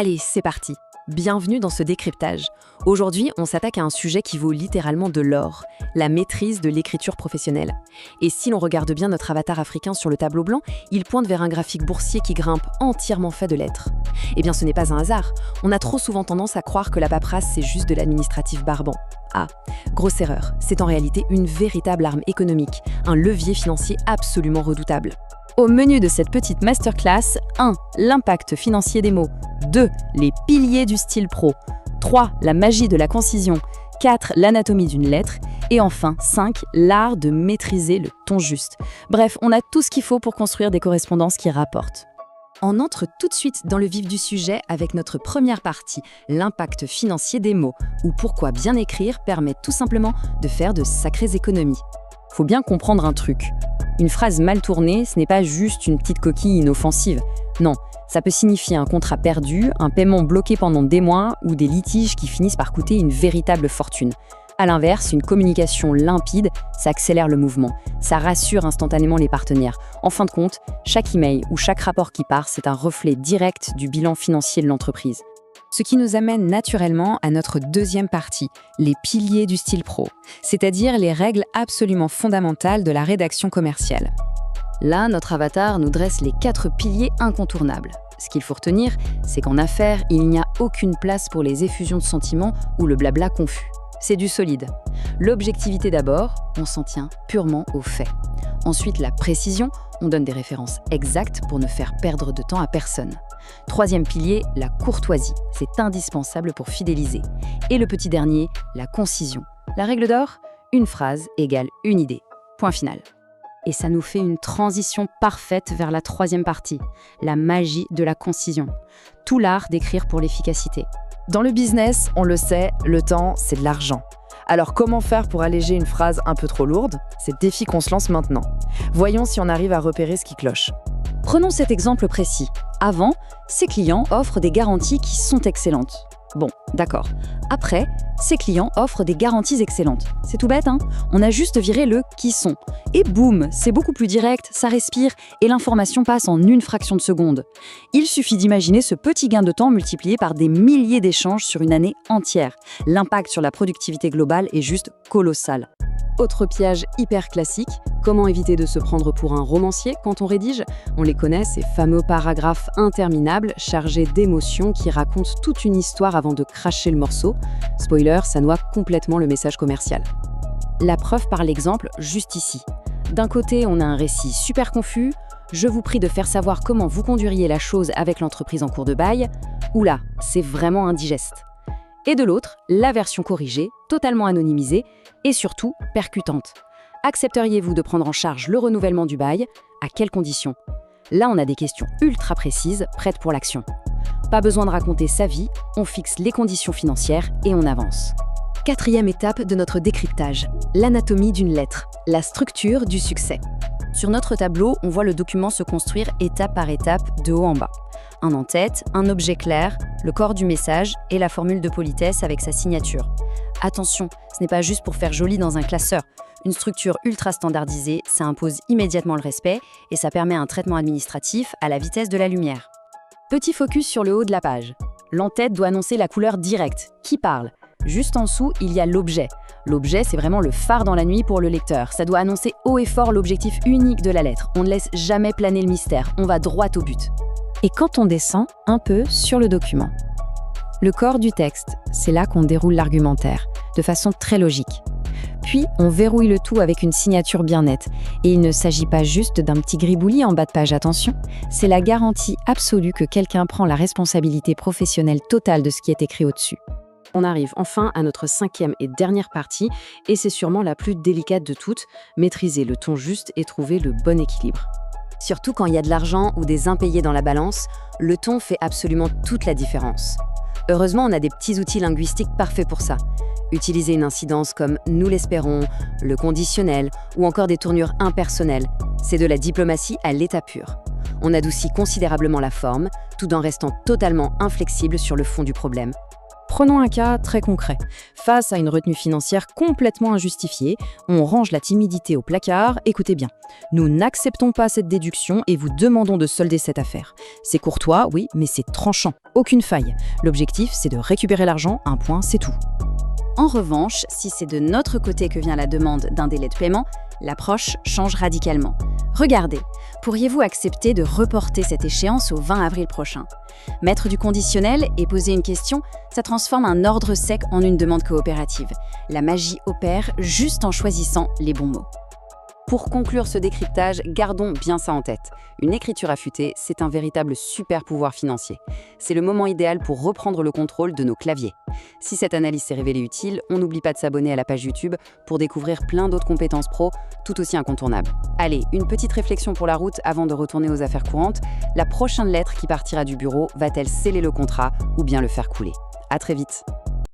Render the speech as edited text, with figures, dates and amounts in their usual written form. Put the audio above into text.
Allez, c'est parti. Bienvenue dans ce décryptage. Aujourd'hui, on s'attaque à un sujet qui vaut littéralement de l'or, la maîtrise de l'écriture professionnelle. Et si l'on regarde bien notre avatar africain sur le tableau blanc, il pointe vers un graphique boursier qui grimpe entièrement fait de lettres. Eh bien, ce n'est pas un hasard. On a trop souvent tendance à croire que la paperasse, c'est juste de l'administratif barbant. Ah, grosse erreur. C'est en réalité une véritable arme économique, un levier financier absolument redoutable. Au menu de cette petite masterclass, 1. L'impact financier des mots. 2. Les piliers du style pro. 3. La magie de la concision. 4. L'anatomie d'une lettre. Et enfin, 5. L'art de maîtriser le ton juste. Bref, on a tout ce qu'il faut pour construire des correspondances qui rapportent. On entre tout de suite dans le vif du sujet avec notre première partie, l'impact financier des mots, ou pourquoi bien écrire permet tout simplement de faire de sacrées économies. Faut bien comprendre un truc. Une phrase mal tournée, ce n'est pas juste une petite coquille inoffensive. Non, ça peut signifier un contrat perdu, un paiement bloqué pendant des mois ou des litiges qui finissent par coûter une véritable fortune. À l'inverse, une communication limpide, ça accélère le mouvement, ça rassure instantanément les partenaires. En fin de compte, chaque email ou chaque rapport qui part, c'est un reflet direct du bilan financier de l'entreprise. Ce qui nous amène naturellement à notre deuxième partie, les piliers du style pro, c'est-à-dire les règles absolument fondamentales de la rédaction commerciale. Là, notre avatar nous dresse les 4 piliers incontournables. Ce qu'il faut retenir, c'est qu'en affaires, il n'y a aucune place pour les effusions de sentiments ou le blabla confus. C'est du solide. L'objectivité d'abord, on s'en tient purement aux faits. Ensuite, la précision, on donne des références exactes pour ne faire perdre de temps à personne. Troisième pilier, la courtoisie, c'est indispensable pour fidéliser. Et le petit dernier, la concision. La règle d'or, une phrase égale une idée. Point final. Et ça nous fait une transition parfaite vers la troisième partie, la magie de la concision. Tout l'art d'écrire pour l'efficacité. Dans le business, on le sait, le temps, c'est de l'argent. Alors comment faire pour alléger une phrase un peu trop lourde? C'est le défi qu'on se lance maintenant. Voyons si on arrive à repérer ce qui cloche. Prenons cet exemple précis. Avant, ses clients offrent des garanties qui sont excellentes. Bon, d'accord. Après, ses clients offrent des garanties excellentes. C'est tout bête, hein? On a juste viré le « qui sont ». Et boum, c'est beaucoup plus direct, ça respire, et l'information passe en une fraction de seconde. Il suffit d'imaginer ce petit gain de temps multiplié par des milliers d'échanges sur une année entière. L'impact sur la productivité globale est juste colossal. Autre piège hyper classique, comment éviter de se prendre pour un romancier quand on rédige? On les connaît, ces fameux paragraphes interminables, chargés d'émotions qui racontent toute une histoire avant de cracher le morceau. Spoiler, ça noie complètement le message commercial. La preuve par l'exemple, juste ici. D'un côté, on a un récit super confus. Je vous prie de faire savoir comment vous conduiriez la chose avec l'entreprise en cours de bail. Oula, c'est vraiment indigeste. Et de l'autre, la version corrigée, totalement anonymisée et surtout percutante. Accepteriez-vous de prendre en charge le renouvellement du bail? À quelles conditions? Là, on a des questions ultra précises, prêtes pour l'action. Pas besoin de raconter sa vie, on fixe les conditions financières et on avance. Quatrième étape de notre décryptage, l'anatomie d'une lettre, la structure du succès. Sur notre tableau, on voit le document se construire étape par étape, de haut en bas. Un en-tête, un objet clair, le corps du message et la formule de politesse avec sa signature. Attention, ce n'est pas juste pour faire joli dans un classeur. Une structure ultra standardisée, ça impose immédiatement le respect et ça permet un traitement administratif à la vitesse de la lumière. Petit focus sur le haut de la page. L'en-tête doit annoncer la couleur directe. Qui parle? Juste en dessous, il y a l'objet. L'objet, c'est vraiment le phare dans la nuit pour le lecteur. Ça doit annoncer haut et fort l'objectif unique de la lettre. On ne laisse jamais planer le mystère, on va droit au but. Et quand on descend un peu sur le document. Le corps du texte, c'est là qu'on déroule l'argumentaire, de façon très logique. Puis, on verrouille le tout avec une signature bien nette. Et il ne s'agit pas juste d'un petit gribouillis en bas de page, attention. C'est la garantie absolue que quelqu'un prend la responsabilité professionnelle totale de ce qui est écrit au-dessus. On arrive enfin à notre 5e et dernière partie, et c'est sûrement la plus délicate de toutes, maîtriser le ton juste et trouver le bon équilibre. Surtout quand il y a de l'argent ou des impayés dans la balance, le ton fait absolument toute la différence. Heureusement, on a des petits outils linguistiques parfaits pour ça. Utiliser une incidence comme « nous l'espérons », le conditionnel ou encore des tournures impersonnelles, c'est de la diplomatie à l'état pur. On adoucit considérablement la forme, tout en restant totalement inflexible sur le fond du problème. Prenons un cas très concret. Face à une retenue financière complètement injustifiée, on range la timidité au placard. Écoutez bien, nous n'acceptons pas cette déduction et vous demandons de solder cette affaire. C'est courtois, oui, mais c'est tranchant. Aucune faille. L'objectif, c'est de récupérer l'argent, un point, c'est tout. En revanche, si c'est de notre côté que vient la demande d'un délai de paiement, l'approche change radicalement. Regardez, pourriez-vous accepter de reporter cette échéance au 20 avril prochain? Mettre du conditionnel et poser une question, ça transforme un ordre sec en une demande coopérative. La magie opère juste en choisissant les bons mots. Pour conclure ce décryptage, gardons bien ça en tête. Une écriture affûtée, c'est un véritable super pouvoir financier. C'est le moment idéal pour reprendre le contrôle de nos claviers. Si cette analyse s'est révélée utile, on n'oublie pas de s'abonner à la page YouTube pour découvrir plein d'autres compétences pro tout aussi incontournables. Allez, une petite réflexion pour la route avant de retourner aux affaires courantes. La prochaine lettre qui partira du bureau va-t-elle sceller le contrat ou bien le faire couler? À très vite.